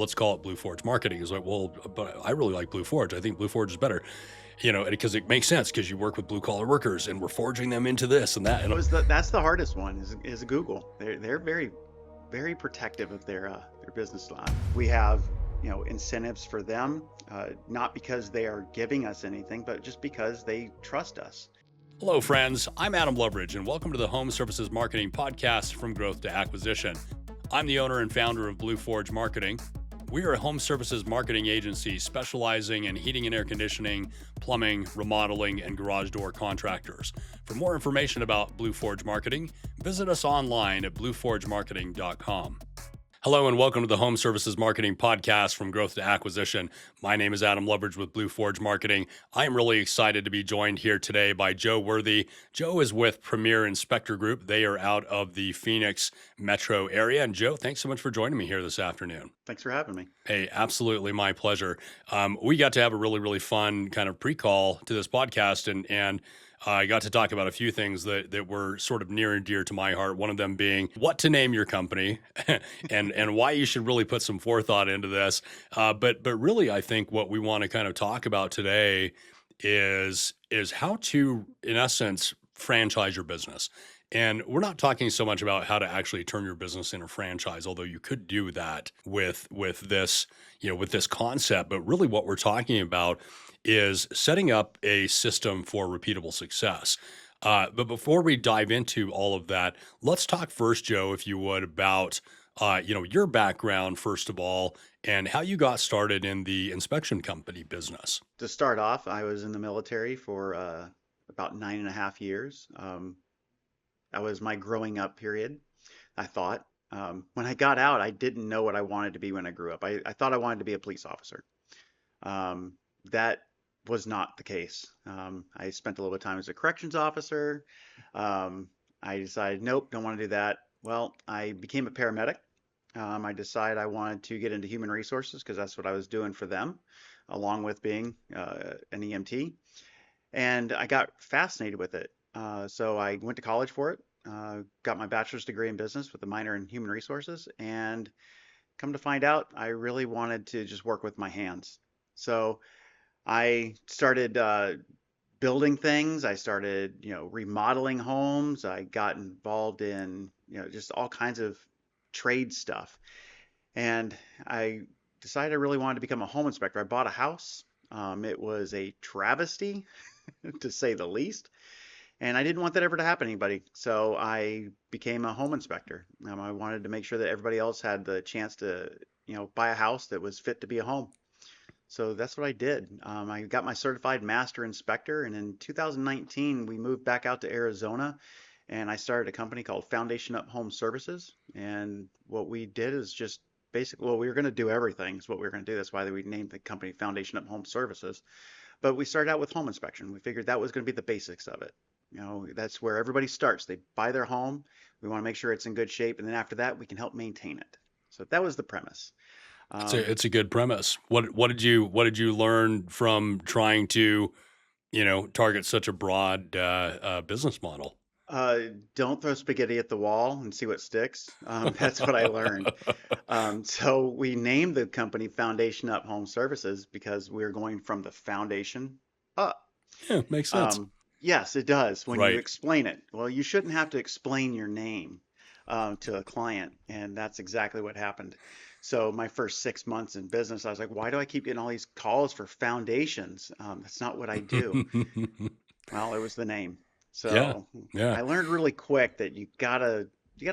Let's call it Blue Forge marketing. It's like, well, but I really like Blue Forge. I think Blue Forge is better, because it makes sense because you work with blue collar workers and we're forging them into this and that. That was that's the hardest one is Google. They're very protective of their business line. We have incentives for them, not because they are giving us anything, but just because they trust us. Hello, friends. I'm Adam Loveridge, and welcome to the Home Services Marketing Podcast from Growth to Acquisition. I'm the owner and founder of Blue Forge Marketing. We are a home services marketing agency specializing in heating and air conditioning, plumbing, remodeling, and garage door contractors. For more information about Blue Forge Marketing, visit us online at blueforgemarketing.com. Hello and welcome to the Home Services Marketing Podcast from Growth to Acquisition. My name is Adam Loveridge with Blue Forge Marketing. I am really excited to be joined here today by Joe Worthy. Joe is with Premier Inspector Group. They are out of the Phoenix metro area. And Joe, thanks so much for joining me here this afternoon. Thanks for having me. Hey, absolutely my pleasure. We got to have a really fun kind of pre-call to this podcast, and I got to talk about a few things that were sort of near and dear to my heart. One of them being what to name your company, and why you should really put some forethought into this. But really, I think what we want to kind of talk about today is how to, in essence, franchise your business. And we're not talking so much about how to actually turn your business into a franchise, although you could do that with this, with this concept. But really what we're talking about is setting up a system for repeatable success. But before we dive into all of that, let's talk first, Joe, if you would, about your background, first of all, and how you got started in the inspection company business. To start off, I was in the military for about 9.5 years. That was my growing up period, I thought. When I got out, I didn't know what I wanted to be when I grew up. I thought I wanted to be a police officer. That was not the case. I spent a little bit of time as a corrections officer. I decided, nope, don't want to do that. Well, I became a paramedic. I decided I wanted to get into human resources because that's what I was doing for them, along with being an EMT. And I got fascinated with it. So I went to college for it, got my bachelor's degree in business with a minor in human resources, and come to find out, I really wanted to just work with my hands. So I started building things. I started, remodeling homes. I got involved in, just all kinds of trade stuff. And I decided I really wanted to become a home inspector. I bought a house. It was a travesty, to say the least. And I didn't want that ever to happen to anybody. So I became a home inspector. I wanted to make sure that everybody else had the chance to, buy a house that was fit to be a home. So that's what I did. I got my certified master inspector, and in 2019, we moved back out to Arizona, and I started a company called Foundation Up Home Services. And what we did is just basically, well, we were going to do everything is what we were going to do. That's why we named the company Foundation Up Home Services. But we started out with home inspection. We figured that was going to be the basics of it. That's where everybody starts. They buy their home. We want to make sure it's in good shape, and then after that, we can help maintain it. So that was the premise. It's a good premise. What did you learn from trying to, target such a broad business model? Don't throw spaghetti at the wall and see what sticks. That's what I learned. So we named the company Foundation Up Home Services because we're going from the foundation up. Yeah, makes sense. Yes, it does when Right. you explain it. Well, you shouldn't have to explain your name to a client, and that's exactly what happened. So my first 6 months in business, I was like, why do I keep getting all these calls for foundations? That's not what I do. Well, it was the name. Yeah, So yeah. I learned really quick that you gotta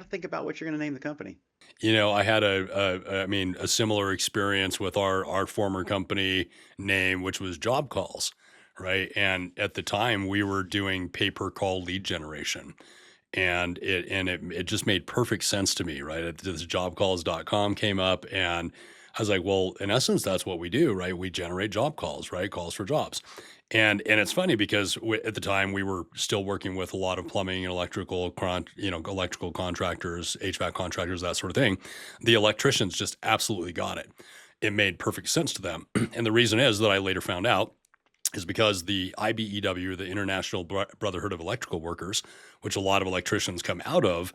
think about what you're gonna name the company. I had a similar experience with our former company name, which was Job Calls, right? And at the time, we were doing pay per call lead generation, and it just made perfect sense to me, right? This jobcalls.com came up, and I was like, well, in essence, that's what we do, right? We generate job calls, right? Calls for jobs. And it's funny because at the time we were still working with a lot of plumbing and electrical contractors, HVAC contractors, that sort of thing. The electricians just absolutely got it. It made perfect sense to them. And the reason is that I later found out is because the IBEW, the International Brotherhood of Electrical Workers, which a lot of electricians come out of,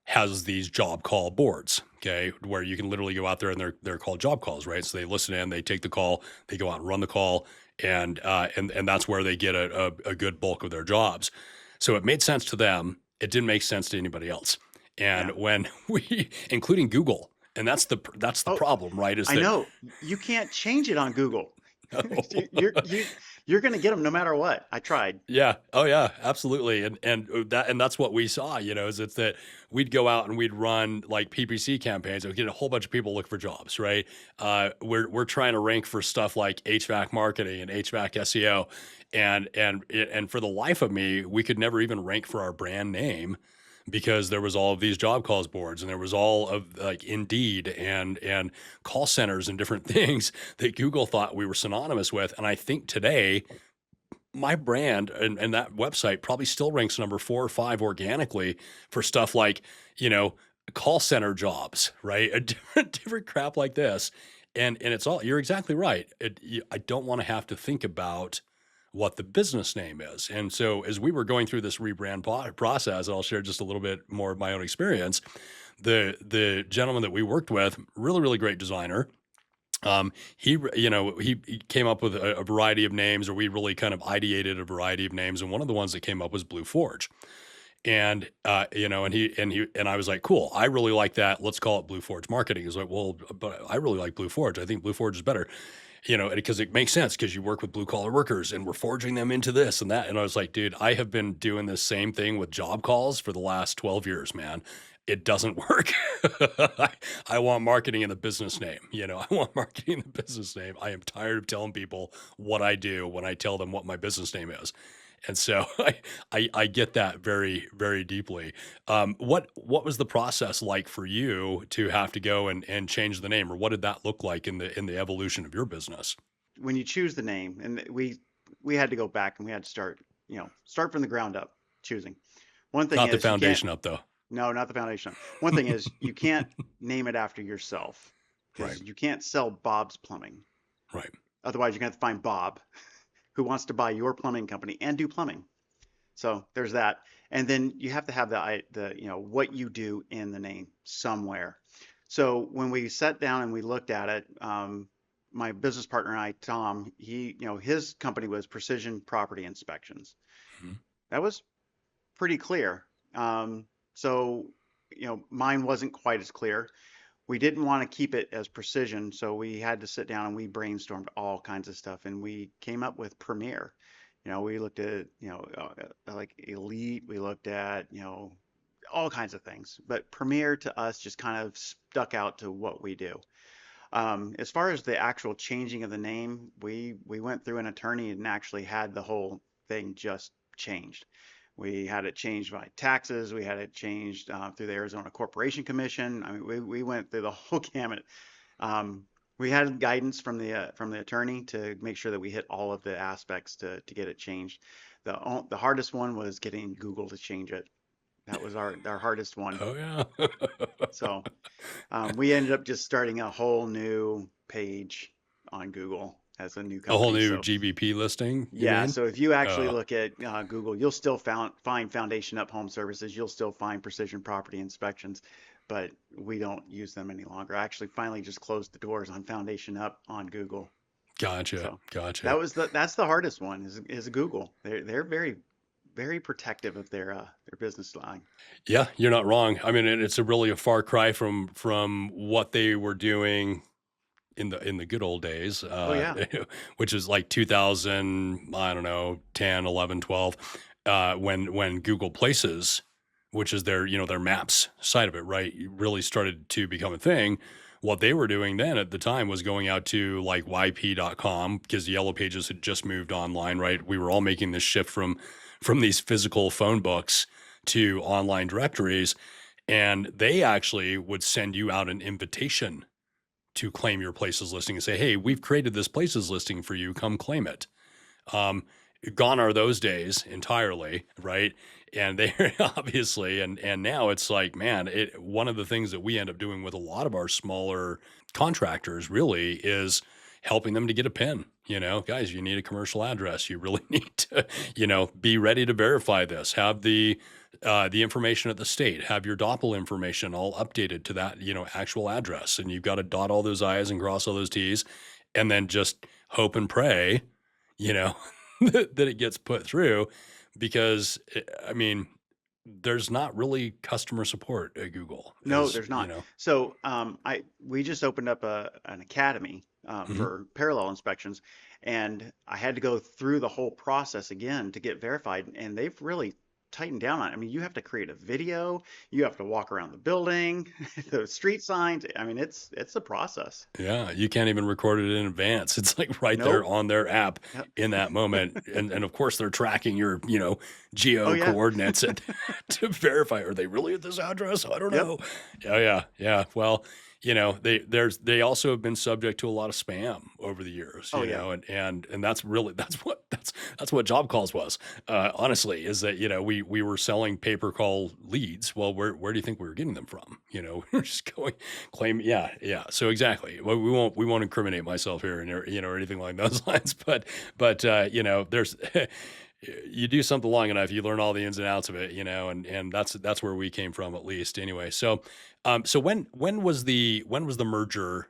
has these job call boards, okay, where you can literally go out there and they're called job calls, right? So they listen in, they take the call, they go out and run the call, and that's where they get a good bulk of their jobs. So it made sense to them. It didn't make sense to anybody else. And Yeah. when we, including Google, and that's the Oh, problem, right? Is I that know. You can't change it on Google. no. You're going to get them no matter what. I tried. Yeah. Oh yeah, absolutely. And that's what we saw, is it's that we'd go out and we'd run like PPC campaigns and we'd get a whole bunch of people look for jobs, right? We're trying to rank for stuff like HVAC marketing and HVAC SEO. And for the life of me, we could never even rank for our brand name because there was all of these job calls boards and there was all of like Indeed and call centers and different things that Google thought we were synonymous with. And I think today my brand and that website probably still ranks number 4 or 5 organically for stuff like, you know, call center jobs, right? A different crap like this. And it's all, you're exactly right. I don't want to have to think about what the business name is. And so as we were going through this rebrand process, I'll share just a little bit more of my own experience. The gentleman that we worked with, really, really great designer, he came up with a variety of names, or we really kind of ideated a variety of names, and one of the ones that came up was Blue Forge. And and I was like, cool, I really like that. Let's call it Blue Forge Marketing. He's like, well, but I really like Blue Forge. I think Blue Forge is better, because it makes sense because you work with blue collar workers and we're forging them into this and that. And I was like, dude, I have been doing this same thing with job calls for the last 12 years, man. It doesn't work. I want marketing in the business name. I want marketing in the business name. I am tired of telling people what I do when I tell them what my business name is. And so I get that very, very deeply. What was the process like for you to have to go and change the name, or what did that look like in the evolution of your business? When you choose the name, and we had to go back and we had to start from the ground up choosing. One thing Not the is you can't, foundation up though. no, not the foundation. One thing is you can't name it after yourself Right. because you can't sell Bob's Plumbing. Right. Otherwise, you're going to have to find Bob who wants to buy your plumbing company and do plumbing. So there's that. And then you have to have what you do in the name somewhere. So when we sat down and we looked at it, my business partner and I, Tom, his company was Precision Property Inspections. Mhm. That was pretty clear. So, mine wasn't quite as clear. We didn't want to keep it as precision, so we had to sit down and we brainstormed all kinds of stuff, and we came up with Premier. We looked at, like Elite, we looked at, all kinds of things, but Premier to us just kind of stuck out to what we do. As far as the actual changing of the name, we went through an attorney and actually had the whole thing just changed. We had it changed by taxes. We had it changed through the Arizona Corporation Commission. I mean, we went through the whole gamut. We had guidance from the attorney to make sure that we hit all of the aspects to get it changed. The hardest one was getting Google to change it. That was our hardest one. Oh yeah. So we ended up just starting a whole new page on Google as a new A whole company. new So GBP listing, you yeah, mean? so if you actually Uh, look at Google, you'll still find Foundation Up Home Services. You'll still find Precision Property Inspections, but we don't use them any longer. I actually finally just closed the doors on Foundation Up on Google. gotcha. So Gotcha. that's the hardest one is Google. They're very very protective of their business line. Yeah, you're not wrong. I mean, it's a really a far cry from what they were doing in the good old days, Oh yeah. which is like 2000, I don't know, 10, 11, 12, when Google Places, which is their maps side of it, right, really started to become a thing. What they were doing then at the time was going out to like YP.com because the Yellow Pages had just moved online, right? We were all making this shift from these physical phone books to online directories, and they actually would send you out an invitation to claim your places listing and say, hey, we've created this places listing for you. Come claim it. Um, Gone are those days entirely, right? And they obviously, and now it's like, man, one of the things that we end up doing with a lot of our smaller contractors really is, helping them to get a PIN. Guys, you need a commercial address. You really need to, be ready to verify this. Have the information at the state. Have your Doppel information all updated to that, actual address, and you've got to dot all those I's and cross all those T's, and then just hope and pray, you know, that it gets put through, because I mean, there's not really customer support at Google, No, as there's you not. know. So we just opened up an academy Mhm. for parallel inspections, and I had to go through the whole process again to get verified, and they've really tightened down on it. I mean, you have to create a video, you have to walk around the building, the street signs. I mean, it's a process. Yeah, you can't even record it in advance. It's like right there Nope. on their app Yep. in that moment. And of course they're tracking your, Oh geo yeah. coordinates and to verify, are they really at this address? I don't Yep. know. Yeah, yeah, yeah. Well, they also have been subject to a lot of spam over the years, Oh yeah. and that's really that's what job calls was. Honestly, is that we were selling pay per call leads. Well, where do you think we were getting them from? We're just going claim. Yeah, yeah. So exactly. Well, we won't incriminate myself here, and or anything like those lines. But there's you do something long enough, you learn all the ins and outs of it, and that's where we came from, at least, anyway. So when was the merger,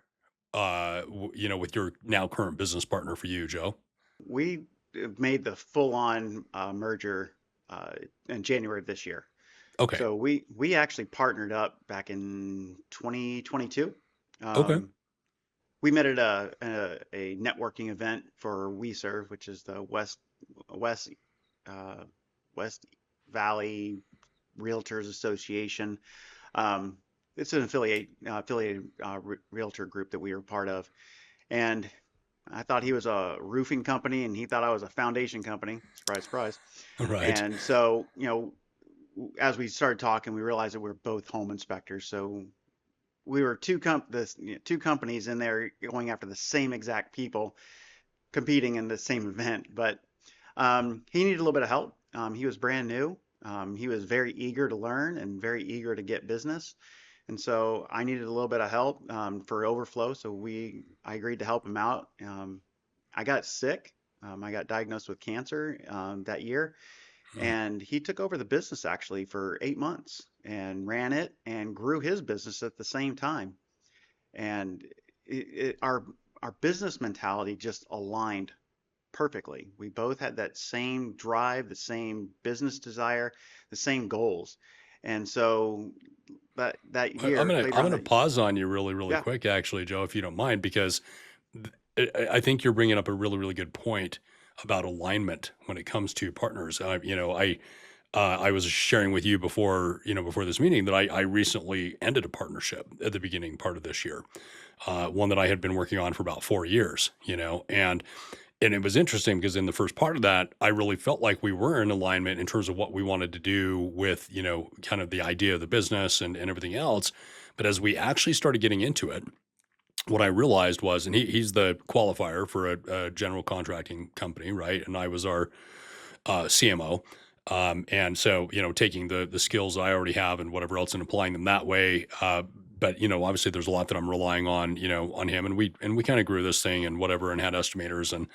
with your now current business partner for you, Joe? We made the full-on merger in January of this year. Okay. So we actually partnered up back in 2022. Okay. Um, we met at a networking event for WeServe, which is the West uh, West Valley Realtors Association. Um, it's an affiliated realtor group that we were part of, and I thought he was a roofing company, and he thought I was a foundation company. Surprise, surprise. Right. And so, as we started talking, we realized that we're both home inspectors. So we were two companies in there going after the same exact people, competing in the same event. But he needed a little bit of help. He was brand new. He was very eager to learn and very eager to get business. And so I needed a little bit of help for overflow. So I agreed to help him out. I got sick. I got diagnosed with cancer that year, Oh, and he took over the business actually for 8 months and ran it and grew his business at the same time. And our business mentality just aligned perfectly. We both had that same drive, the same business desire, the same goals. And so that I'm year, gonna later I'm on gonna that, pause on you really, really yeah, quick, actually, Joe, if you don't mind, because I think you're bringing up a really, really good point about alignment when it comes to partners. I was sharing with you before this meeting, that I recently ended a partnership at the beginning part of this year, one that I had been working on for about 4 years, and it was interesting because in the first part of that, I really felt like we were in alignment in terms of what we wanted to do with, kind of the idea of the business and everything else. But as we actually started getting into it, what I realized was, and he's the qualifier for a general contracting company, right? And I was our CMO. And so, taking the skills I already have and whatever else and applying them that way. But obviously there's a lot that I'm relying on, on him, and we kind of grew this thing and whatever, and had estimators and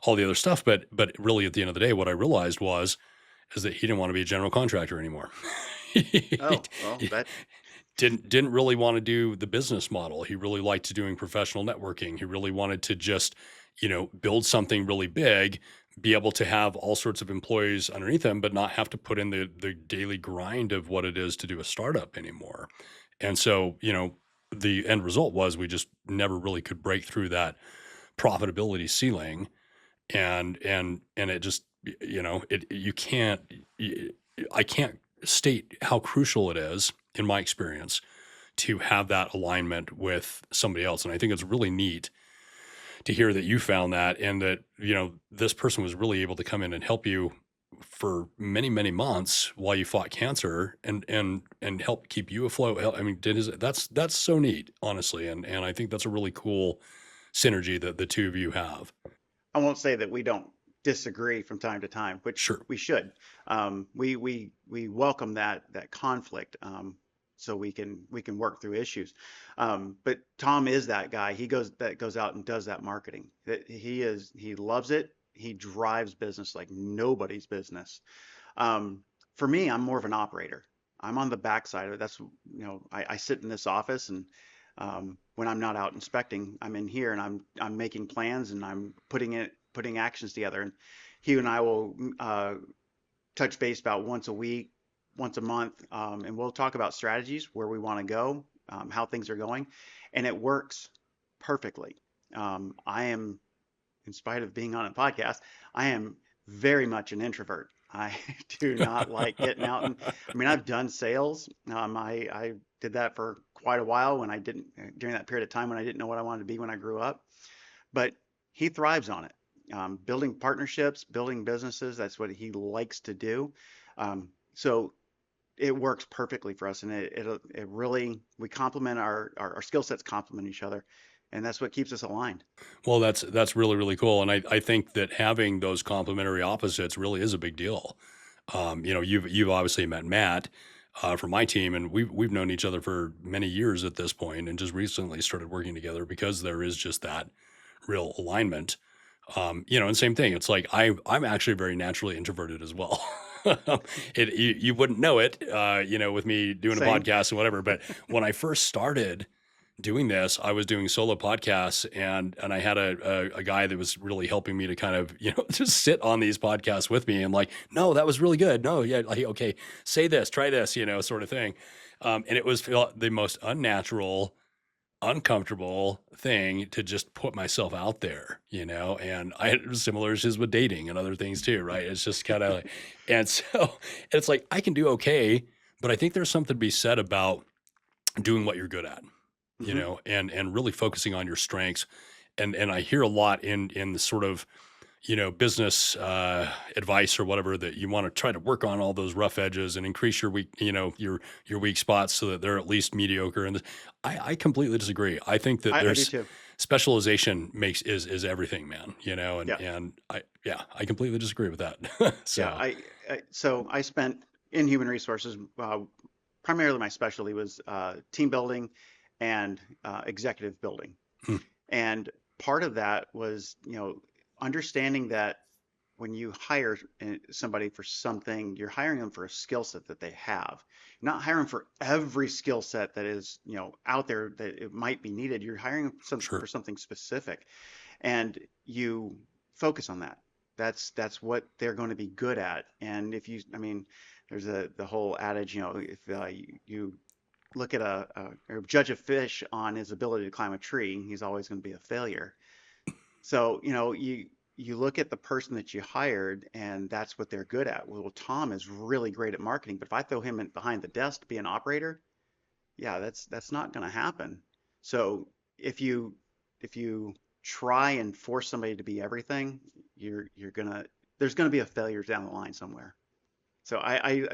all the other stuff. But really, at the end of the day, what I realized is that he didn't want to be a general contractor anymore. oh, well, He that, didn't really want to do the business model. He really liked doing professional networking. He really wanted to just, build something really big, be able to have all sorts of employees underneath him, but not have to put in the daily grind of what it is to do a startup anymore. And so, the end result was we just never really could break through that profitability ceiling, and it just, it you can't y- I can't state how crucial it is, in my experience, to have that alignment with somebody else. And I think it's really neat to hear that you found that, and that, this person was really able to come in and help you for many, many months while you fought cancer, and help keep you afloat. I mean, that's so neat, honestly. And I think that's a really cool synergy that the two of you have. I won't say that we don't disagree from time to time, which Sure. we should. We welcome that conflict. so we can work through issues. But Tom is that guy. He goes out and does that marketing. He loves it. He drives business like nobody's business. For me, I'm more of an operator. I'm on the backside of it. I sit in this office, and when I'm not out inspecting, I'm in here and I'm making plans and I'm putting actions together. And he and I will touch base about once a week, once a month, and we'll talk about strategies, where we want to go, how things are going, and it works perfectly. I am, in spite of being on a podcast, I am very much an introvert. I do not like getting out, and I mean, I've done sales. I did that for quite a while when I didn't during that period of time when I didn't know what I wanted to be when I grew up. But he thrives on it. Building partnerships, building businesses, that's what he likes to do. So it works perfectly for us, and it really, we complement our skill sets, complement each other, and that's what keeps us aligned. Well, that's really, really cool, and I think that having those complementary opposites really is a big deal. You've obviously met Matt from my team, and we've known each other for many years at this point, and just recently started working together because there is just that real alignment. And same thing. It's like I'm actually very naturally introverted as well. You wouldn't know it, with me doing a Same. podcast and whatever. But when I first started doing this, I was doing solo podcasts, and I had a guy that was really helping me to kind of just sit on these podcasts with me, and like, no, that was really good. No, yeah, like, okay, say this, try this, sort of thing. And it was the most unnatural, uncomfortable thing to just put myself out there, and I had similar issues with dating and other things too, right? It's just kind of like, and so it's like I can do okay, but I think there's something to be said about doing what you're good at, Hmm. and really focusing on your strengths. And I hear a lot in the sort of, business advice or whatever, that you want to try to work on all those rough edges and increase your weak, your weak spots so that they're at least mediocre. And I completely disagree. I think that I do there's too. specialization is everything, man. Yeah. I completely disagree with that. Yeah, So, so I spent in human resources. Primarily, my specialty was team building and executive building. hmm, And part of that was, understanding that when you hire somebody for something, you're hiring them for a skill set that they have. You're not hiring for every skill set that is, out there that it might be needed. You're hiring for sure. something specific, and you focus on that. That's what they're going to be good at. And if you, I mean, there's the whole adage, if you look at or judge a fish on his ability to climb a tree, he's always going to be a failure. So, you look at the person that you hired, and that's what they're good at. Well, Tom is really great at marketing, but if I throw him behind the desk to be an operator, yeah, that's not going to happen. So if you try and force somebody to be everything, you're gonna there's gonna be a failure down the line somewhere. So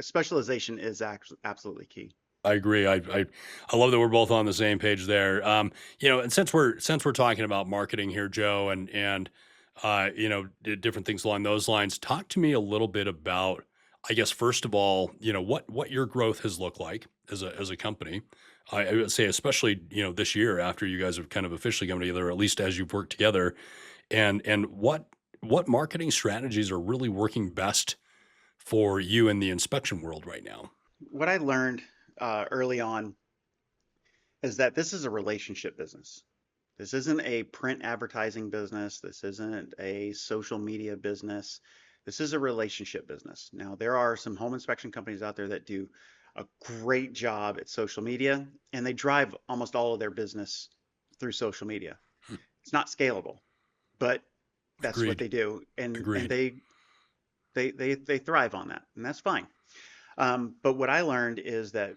specialization is actually absolutely key. I agree. I love that we're both on the same page there. And since we're talking about marketing here, Joe, and different things along those lines, talk to me a little bit about, I guess, first of all, what your growth has looked like as a company. I would say, especially, this year after you guys have kind of officially come together, or at least as you've worked together, and what marketing strategies are really working best for you in the inspection world right now. What I learned early on is that this is a relationship business. This isn't a print advertising business. This isn't a social media business. This is a relationship business. Now, there are some home inspection companies out there that do a great job at social media, and they drive almost all of their business through social media. Hmm. It's not scalable, but that's what Agreed. they do, and Agreed. they thrive on that, and that's fine. But what I learned is that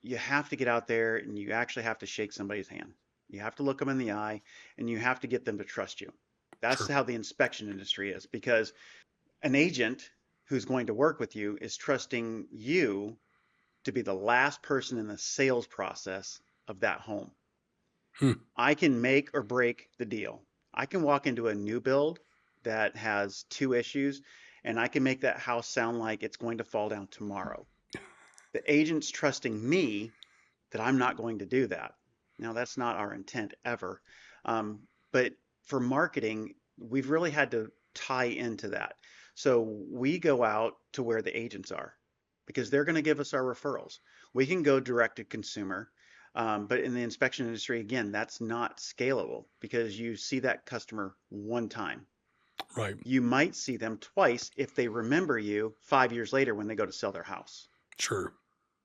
you have to get out there and you actually have to shake somebody's hand. You have to look them in the eye, and you have to get them to trust you. That's Sure. how the inspection industry is, because an agent who's going to work with you is trusting you to be the last person in the sales process of that home. Hmm. I can make or break the deal. I can walk into a new build that has two issues, and I can make that house sound like it's going to fall down tomorrow. The agent's trusting me that I'm not going to do that. Now, that's not our intent ever. But for marketing, we've really had to tie into that. So we go out to where the agents are because they're going to give us our referrals. We can go direct to consumer, but in the inspection industry, again, that's not scalable because you see that customer one time. Right. You might see them twice if they remember you 5 years later when they go to sell their house. Sure.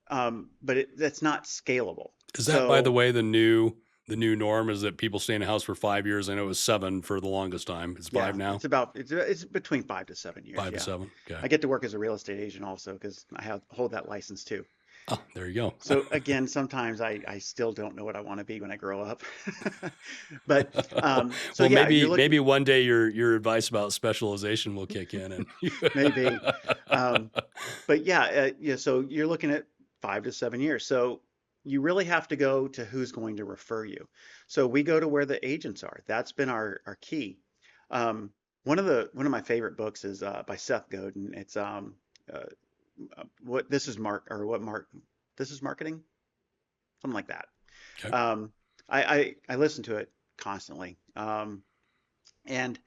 But that's not scalable. Is that, by the So way, the new norm is that people stay in a house for 5 years? I know it was 7 for the longest time. It's 5 yeah, now. it's between 5 to 7 years. 5 to Yeah, 7. Okay. I get to work as a real estate agent also because I hold that license too. Oh, there you go. So again, sometimes I still don't know what I want to be when I grow up. But so Well, yeah, you're maybe looking one day your advice about specialization will kick in, and maybe. Um, but yeah, yeah. So you're looking at 5 to 7 years. So you really have to go to who's going to refer you. So we go to where the agents are. That's been our key. Um, one of my favorite books is by Seth Godin. It's uh, what this is mark or what mark this is marketing, something like that. okay. Um, I listen to it constantly. And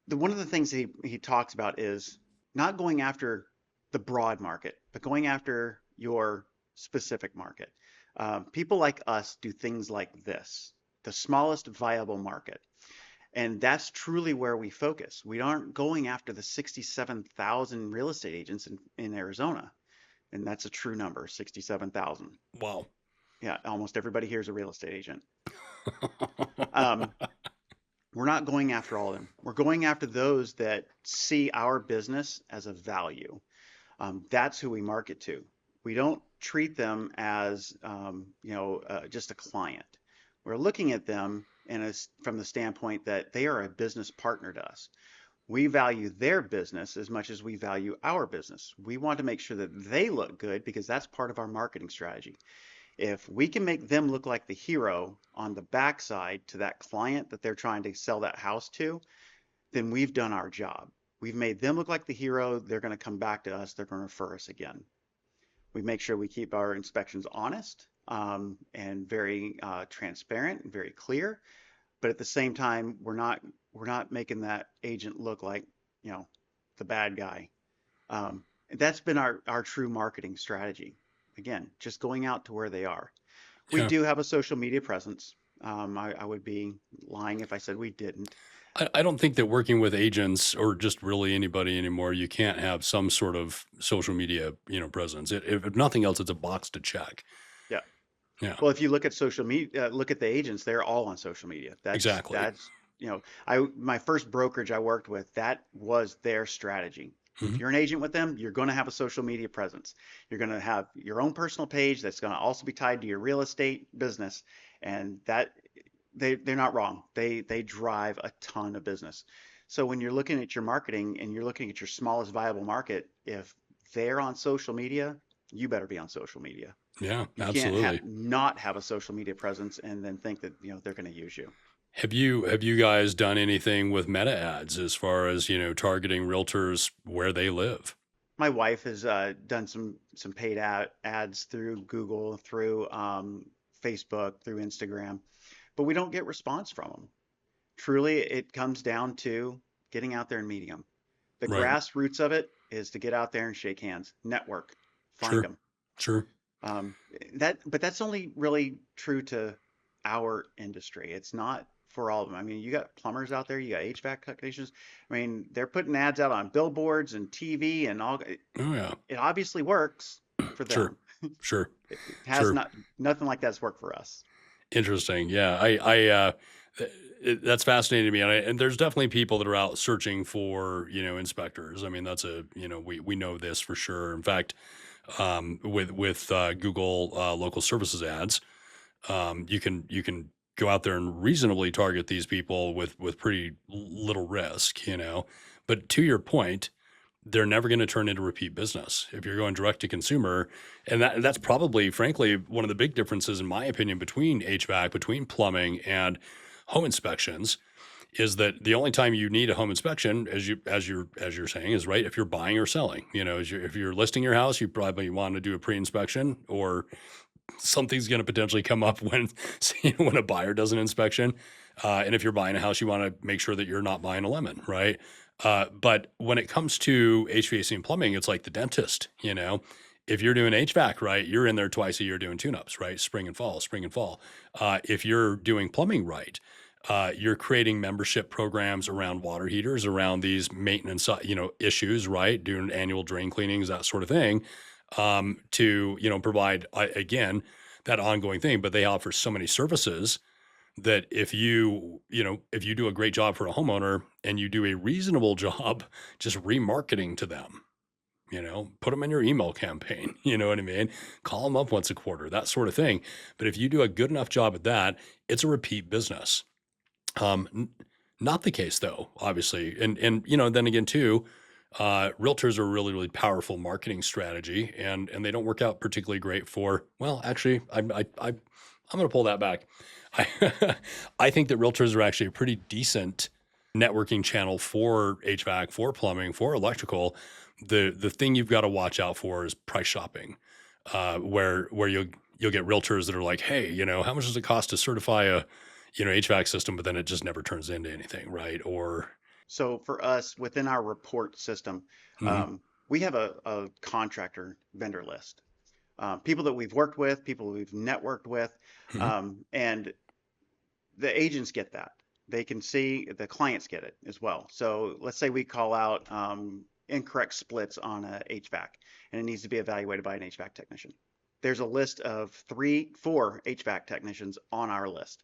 one of the things he talks about is not going after the broad market, but going after your specific market. People like us do things like this, the smallest viable market. And that's truly where we focus. We aren't going after the 67,000 real estate agents in Arizona. And that's a true number, 67,000. Wow. Yeah, almost everybody here is a real estate agent. Um, we're not going after all of them. We're going after those that see our business as a value. That's who we market to. We don't treat them as just a client. We're looking at them from the standpoint that they are a business partner to us. We value their business as much as we value our business. We want to make sure that they look good because that's part of our marketing strategy. If we can make them look like the hero on the backside to that client that they're trying to sell that house to, then we've done our job. We've made them look like the hero. They're going to come back to us. They're going to refer us again. We make sure we keep our inspections honest and very transparent and very clear. But at the same time, we're not making that agent look like, you know, the bad guy. That's been our true marketing strategy. Again, just going out to where they are. We Yeah. do have a social media presence. I would be lying if I said we didn't. I don't think that working with agents or just really anybody anymore, you can't have some sort of social media, presence. If nothing else, it's a box to check. Yeah. Yeah, Well, if you look at social media, look at the agents, they're all on social media. That's exactly. that's my first brokerage I worked with, that was their strategy. Hmm. If you're an agent with them, you're going to have a social media presence. You're going to have your own personal page that's going to also be tied to your real estate business, and that they're not wrong. They drive a ton of business. So when you're looking at your marketing and you're looking at your smallest viable market, if they're on social media, you better be on social media. Yeah, You can't absolutely. not have a social media presence and then think that they're going to use you. Have you guys done anything with meta ads as far as, targeting realtors where they live? My wife has done some paid ads through Google, through Facebook, through Instagram, but we don't get response from them. Truly, it comes down to getting out there and meeting them. The Right. grassroots of it is to get out there and shake hands, network, find Sure. them. Sure. Um, but that's only really true to our industry. It's not for all of them. I mean, you got plumbers out there, you got HVAC technicians. I mean, they're putting ads out on billboards and TV and all. Oh yeah. It obviously works for Sure. them. Sure. It has Sure. not nothing like that's worked for us. Interesting. Yeah. That's fascinating to me. And there's definitely people that are out searching for, inspectors. I mean, we know this for sure. In fact, with Google local services ads, you can go out there and reasonably target these people with pretty little risk, But to your point, they're never going to turn into repeat business if you're going direct to consumer, and that's probably, frankly, one of the big differences, in my opinion, between HVAC, between plumbing, and home inspections. Is that the only time you need a home inspection, as you're saying, is right if you're buying or selling. If you're listing your house, you probably want to do a pre-inspection, or something's going to potentially come up when when a buyer does an inspection. And if you're buying a house, you want to make sure that you're not buying a lemon, right? But when it comes to HVAC and plumbing, it's like the dentist. If you're doing HVAC right, you're in there twice a year doing tune-ups, right? Spring and fall, spring and fall. If you're doing plumbing right, you're creating membership programs around water heaters, around these maintenance, issues, right? Doing annual drain cleanings, that sort of thing, to provide again that ongoing thing. But they offer so many services that if you do a great job for a homeowner and you do a reasonable job just remarketing to them, put them in your email campaign, you know what I mean? Call them up once a quarter, that sort of thing. But if you do a good enough job at that, it's a repeat business. N Not the case though, obviously, and then again too, realtors are a really, really powerful marketing strategy, and they don't work out particularly great for well, actually, I'm gonna pull that back. I I think that realtors are actually a pretty decent networking channel for HVAC, for plumbing, for electrical. The thing you've gotta watch out for is price shopping, where you'll get realtors that are like, "Hey, how much does it cost to certify a, HVAC system?" But then it just never turns into anything, right? Or So for us, within our report system, mhm, we have a contractor vendor list. People that we've worked with, people we've networked with, mhm, and the agents get that. They can see the clients get it as well. So let's say we call out incorrect splits on a HVAC, and it needs to be evaluated by an HVAC technician. There's a list of 4 HVAC technicians on our list,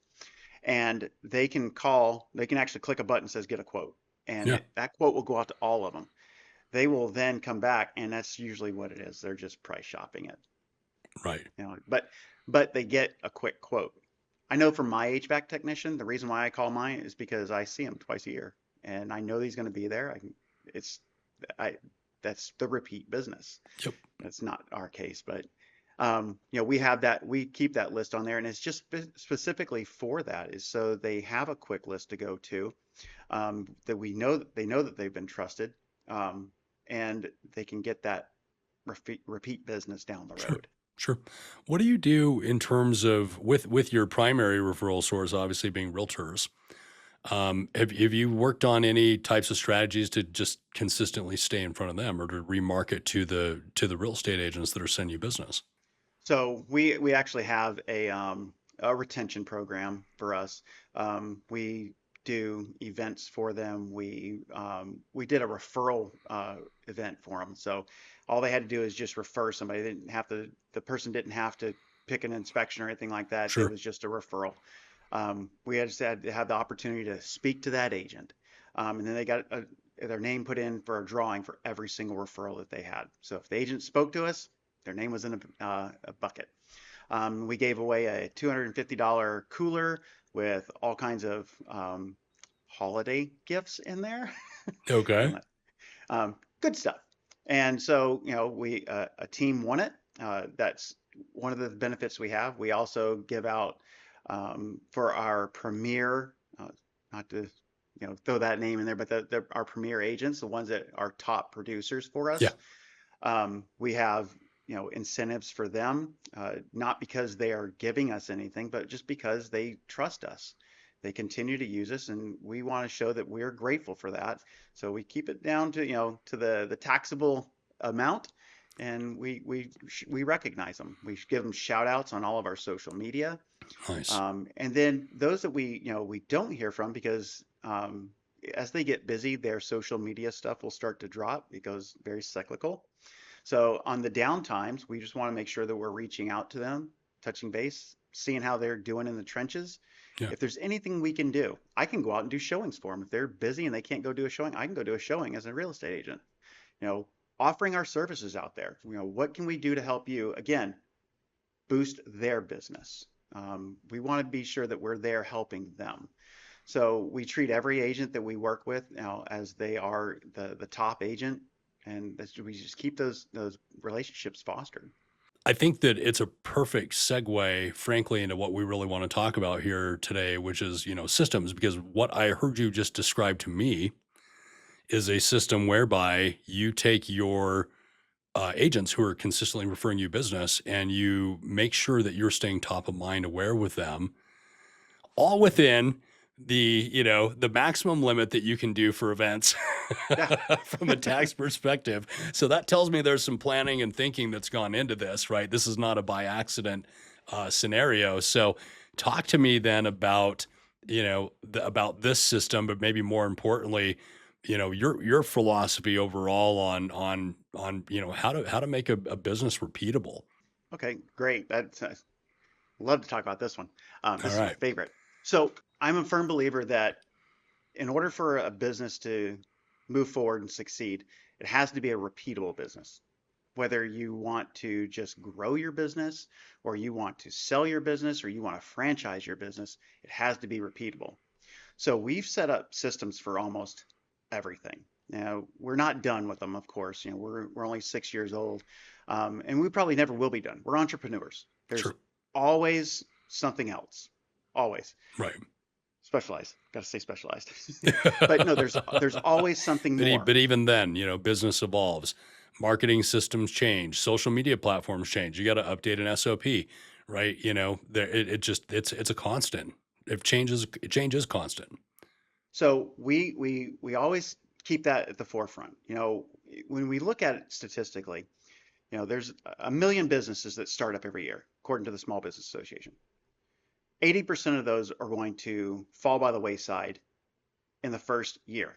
and they can actually click a button that says get a quote, and yeah, that quote will go out to all of them. They will then come back, and that's usually what it is. They're just price shopping it, right, but they get a quick quote. I know from my HVAC technician, the reason why I call mine is because I see him twice a year, and I know he's going to be there. It's, I, that's the repeat business. yep, That's not our case, but we keep that list on there, and it's just specifically for that, is so they have a quick list to go to, that they know that they've been trusted, um, and they can get that repeat business down the sure, road. sure. What do you do in terms of with your primary referral source, obviously being realtors? Have you worked on any types of strategies to just consistently stay in front of them or to remarket to the real estate agents that are sending you business? So we actually have a retention program for us. We do events for them. We did a referral event for them. So all they had to do is just refer somebody. They didn't have to. The person didn't have to pick an inspection or anything like that. It Sure. was just a referral. We had just had to have the opportunity to speak to that agent, and then they got their name put in for a drawing for every single referral that they had. So if the agent spoke to us, their name was in a bucket. We gave away a $250 cooler with all kinds of holiday gifts in there. Okay. And, good stuff. And so, we a team won it. That's one of the benefits we have. We also give out for our premier, not to throw that name in there, but our premier agents, the ones that are top producers for Yeah. us. We have incentives for them, not because they are giving us anything, but just because they trust us. They continue to use us, and we want to show that we're grateful for that. So we keep it down to to the taxable amount, and we recognize them. We give them shout outs on all of our social media, Nice. and then those that we don't hear from because as they get busy, their social media stuff will start to drop. It goes very cyclical. So on the down times, we just want to make sure that we're reaching out to them, touching base, seeing how they're doing in the trenches. Yeah. If there's anything we can do, I can go out and do showings for them. If they're busy and they can't go do a showing, I can go do a showing as a real estate agent. You know, offering our services out there. What can we do to help you? Again, boost their business. We want to be sure that we're there helping them. So we treat every agent that we work with now as they are the top agent, and we just keep those relationships fostered. I think that it's a perfect segue, frankly, into what we really want to talk about here today, which is, systems, because what I heard you just describe to me is a system whereby you take your agents who are consistently referring you business, and you make sure that you're staying top of mind aware with them, all within the maximum limit that you can do for events Yeah. from a tax perspective. So that tells me there's some planning and thinking that's gone into this, right? This is not a by accident scenario. So talk to me then about about this system, but maybe more importantly, your philosophy overall on how to make a business repeatable. Okay, great. That's love to talk about this one. All This is my right. favorite. So I'm a firm believer that in order for a business to move forward and succeed, it has to be a repeatable business. Whether you want to just grow your business or you want to sell your business or you want to franchise your business, it has to be repeatable. So we've set up systems for almost everything. Now, we're not done with them, of course. We're only 6 years old, and we probably never will be done. We're entrepreneurs. There's Sure. always something else, always. Right. Specialized. Got to stay specialized. But no, there's always something But more. even then, business evolves, marketing systems change, social media platforms change. You got to update an SOP, right? It's a constant. If change is constant. So we always keep that at the forefront. When we look at it statistically, there's a million businesses that start up every year, according to the Small Business Association. 80% of those are going to fall by the wayside in the first year.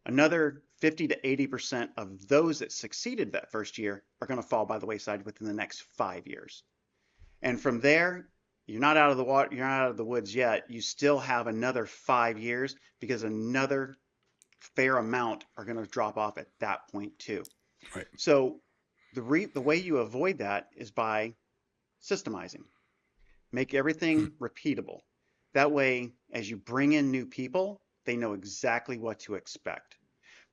Another 50 to 80% of those that succeeded that first year are going to fall by the wayside within the next 5 years. And from there, you're not out of the water, you're not out of the woods yet. You still have another 5 years because another fair amount are going to drop off at that point too. Right. So the way you avoid that is by systemizing. Make Hmm. everything repeatable. That way, as you bring in new people, they know exactly what to expect.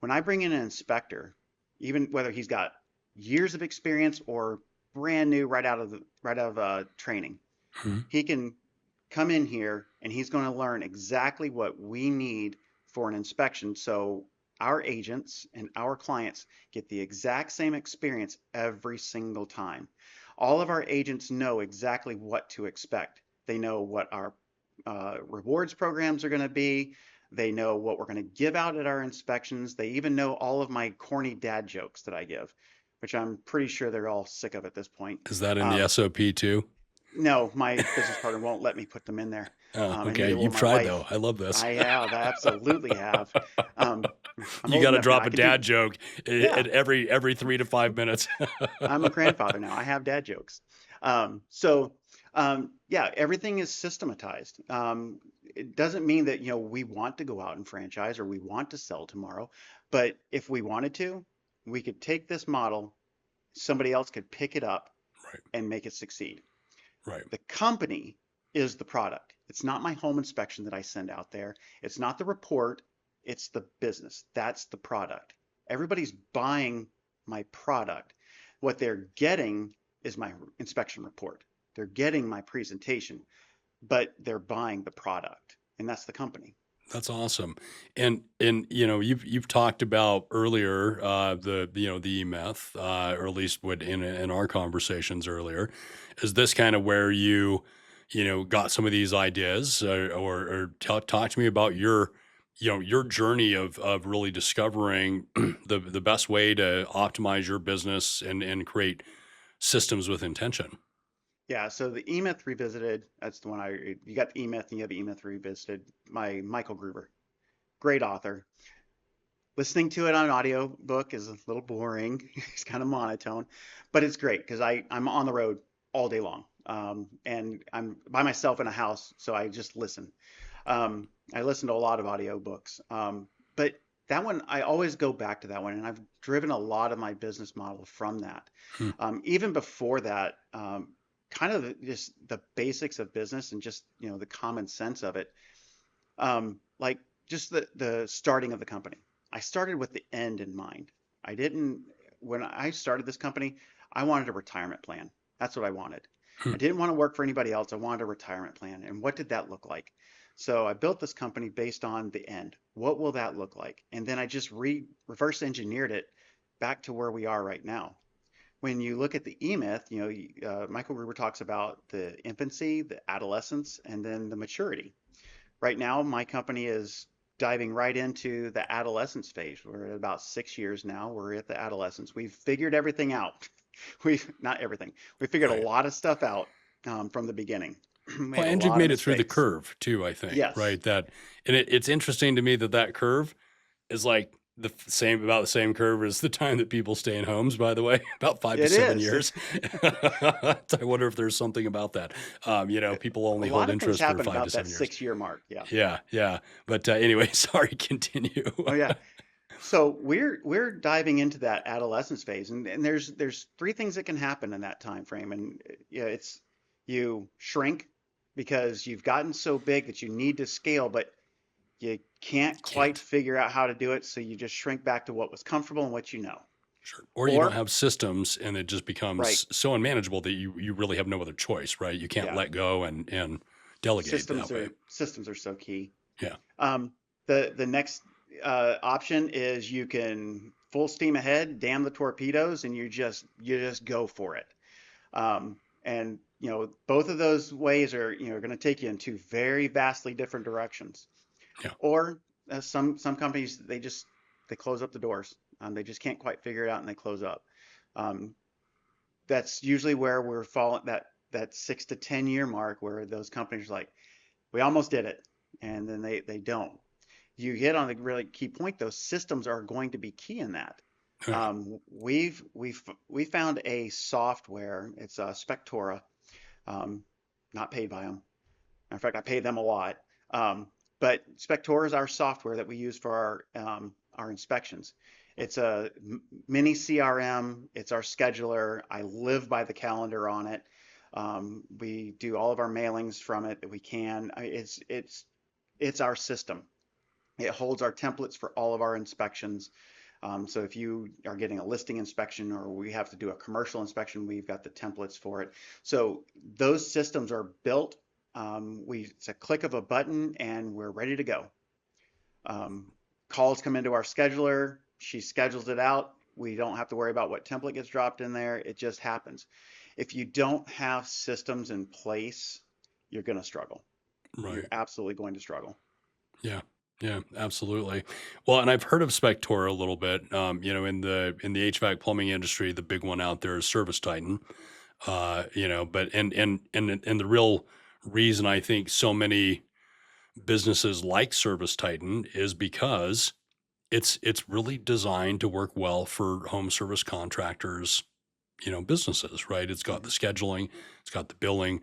When I bring in an inspector, even whether he's got years of experience or brand new right out of training, Hmm. he can come in here and he's going to learn exactly what we need for an inspection. So our agents and our clients get the exact same experience every single time. All of our agents know exactly what to expect. They know what our rewards programs are going to be. They know what we're going to give out at our inspections. They even know all of my corny dad jokes that I give, which I'm pretty sure they're all sick of at this point. Is that in the Um, SOP too? no, my business partner won't let me put them in there, Oh, and okay. neither will You've my tried though. wife. I love this. I have, I absolutely have. Um, I'm You old got to enough now. drop I a could do, dad joke yeah, at every 3 to 5 minutes. I'm a grandfather now. I have dad jokes. Yeah, everything is systematized. It doesn't mean that, we want to go out and franchise or we want to sell tomorrow, but if we wanted to, we could take this model, somebody else could pick it up Right. and make it succeed. Right. The company is the product. It's not my home inspection that I send out there. It's not the report. It's the business. That's the product. Everybody's buying my product. What they're getting is my inspection report. They're getting my presentation, but they're buying the product, and that's the company. That's awesome. And you've talked about earlier the e-myth, or at least what in our conversations earlier. Is this kind of where you got some of these ideas, or talk to me about your journey of really discovering the best way to optimize your business and create systems with intention. Yeah, so the E-Myth Revisited, that's the one you got the E-Myth and you have the E-Myth Revisited, my Michael Gruber, great author. Listening to it on audio book is a little boring. It's kind of monotone, but it's great because I'm on the road all day long. And I'm by myself in a house, so I just listen. I listen to a lot of audio books. But that one, I always go back to that one, and I've driven a lot of my business model from that. Hmm. Even before that, kind of just the basics of business and just, the common sense of it. Like just the starting of the company. I started with the end in mind. I didn't, when I started this company, I wanted a retirement plan. That's what I wanted. Hmm. I didn't want to work for anybody else. I wanted a retirement plan. And what did that look like? So I built this company based on the end. What will that look like? And then I just reverse engineered it back to where we are right now. when you look at the E-Myth, Michael Gruber talks about the infancy, the adolescence, and then the maturity. Right now, my company is diving right into the adolescence phase. We're at about 6 years now. We're at the adolescence. We've figured everything out. We've not everything. We figured a Right. lot of stuff out from the beginning. We Well, made a and you've lot of made it through the mistakes. curve too, I think, Yes, right? And it's interesting to me that that curve is like about the same curve as the time that people stay in homes, by the way, about five to it seven is. years. I wonder if there's something about that. People A only hold lot of things interest for happen 5 to about that 7 years. 6 year mark. Yeah. Yeah, yeah. But anyway, sorry, continue. Oh yeah. So we're diving into that adolescence phase, and there's three things that can happen in that time frame, and yeah, it's you shrink because you've gotten so big that you need to scale, but you can't quite Can't. figure out how to do it, so you just shrink back to what was comfortable and what you know. Sure. Or you don't Or have systems and it just right, becomes so unmanageable that you really have no other choice, right? You can't yeah, let go and delegate that way. systems are so key. Yeah. Um, the next option is you can full steam ahead, damn the torpedoes, and you just go for it. And both of those ways are going to take you in two very vastly different directions. Yeah. Or some companies they close up the doors. They just can't quite figure it out and they close up. Um, that's usually where we're falling that 6 to 10 year mark where those companies are like, we almost did it, and then they don't. You hit on a really key point, though. Systems are going to be key in that. Oh, yeah. We found a software. It's Spectora. Um, Not paid by them. In fact, I pay them a lot. But Spectora is our software that we use for our inspections. It's a mini CRM. It's our scheduler. I live by the calendar on it. We do all of our mailings from it that we can. It's our system. It holds our templates for all of our inspections. So if you are getting a listing inspection or we have to do a commercial inspection, we've got the templates for it. So those systems are built. It's a click of a button and we're ready to go. Calls come into our scheduler. She schedules it out. We don't have to worry about what template gets dropped in there. It just happens. If you don't have systems in place, you're going to struggle. You're Right. absolutely going to struggle. Yeah. Yeah, absolutely. Well, and I've heard of Spectora a little bit. In the HVAC plumbing industry, the big one out there is Service Titan. But and the real reason I think so many businesses like Service Titan is because it's really designed to work well for home service contractors, businesses, right? It's got the Mhm. scheduling, it's got the billing,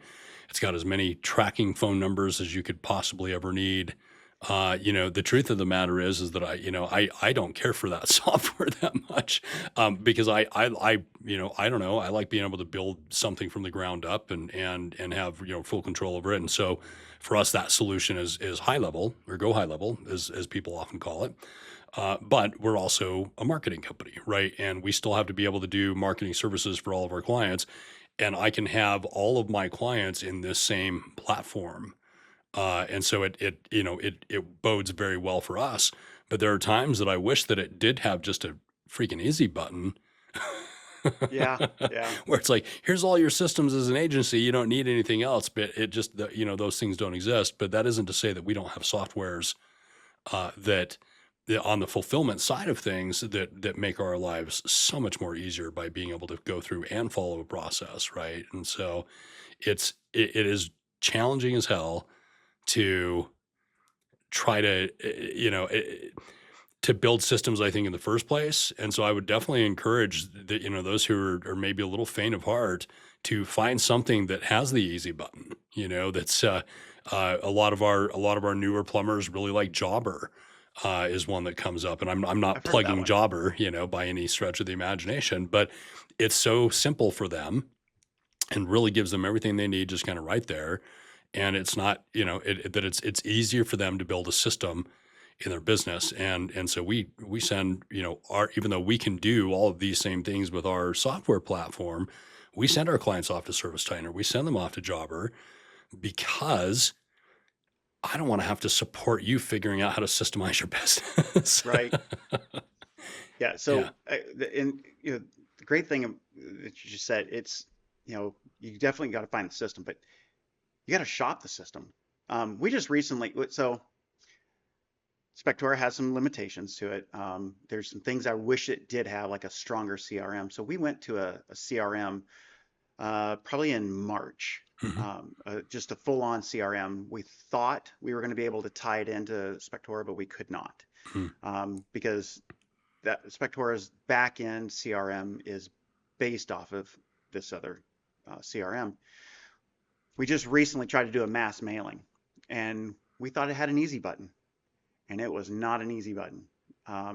it's got as many tracking phone numbers as you could possibly ever need. The truth of the matter is that I don't care for that software that much, because I don't know, I like being able to build something from the ground up and have full control over it. And so for us, that solution is high level, or go high level, as people often call it. But we're also a marketing company, right? And we still have to be able to do marketing services for all of our clients. And I can have all of my clients in this same platform. And so it bodes very well for us. But there are times that I wish that it did have just a freaking easy button Yeah, yeah. where it's like, here's all your systems as an agency. You don't need anything else. But it just, those things don't exist. But that isn't to say that we don't have softwares that on the fulfillment side of things that make our lives so much more easier by being able to go through and follow a process, right? And so it is challenging as hell to try to to build systems, I think, in the first place. And so I would definitely encourage that those who are maybe a little faint of heart to find something that has the easy button. That's a lot of our newer plumbers really like Jobber. Is one that comes up, and I'm not I've heard of that plugging one. Jobber, by any stretch of the imagination, but it's so simple for them and really gives them everything they need just kind of right there. And it's not, that it's easier for them to build a system in their business. And so we send, our even though we can do all of these same things with our software platform, we send our clients off to ServiceTitan, or we send them off to Jobber, because I don't want to have to support you figuring out how to systemize your business. Right. Yeah. Yeah. So, the great thing, that you just said, it's, you definitely got to find the system, but you got to shop the system. We just recently, so Spectora has some limitations to it. There's some things I wish it did have, like a stronger CRM. So we went to a CRM probably in March, Mhm. just a full-on CRM. We thought we were going to be able to tie it into Spectora, but we could not, Mhm. because that Spectora's back-end CRM is based off of this other CRM. We just recently tried to do a mass mailing, and we thought it had an easy button, and it was not an easy button.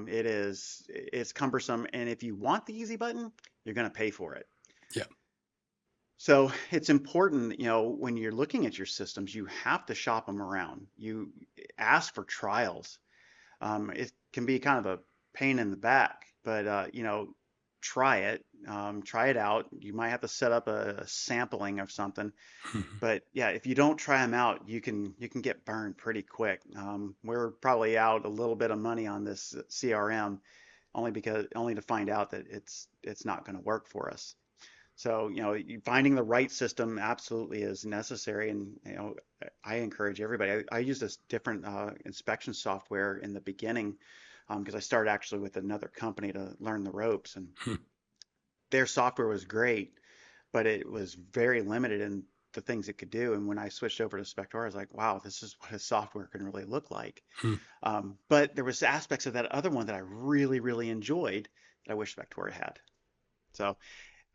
It's cumbersome, and if you want the easy button, you're going to pay for it. Yeah. So it's important, when you're looking at your systems, you have to shop them around. You ask for trials. It can be kind of a pain in the back, but try it out. You might have to set up a sampling of something, Mhm. but yeah, if you don't try them out, you can get burned pretty quick. We're probably out a little bit of money on this CRM, only to find out that it's not going to work for us. So, finding the right system absolutely is necessary. And, I encourage everybody. I used this different inspection software in the beginning, because I started actually with another company to learn the ropes. And their software was great, but it was very limited in the things it could do. And when I switched over to Spectora, I was like, wow, this is what a software can really look like. Mhm. But there was aspects of that other one that I really, really enjoyed that I wish Spectora had. So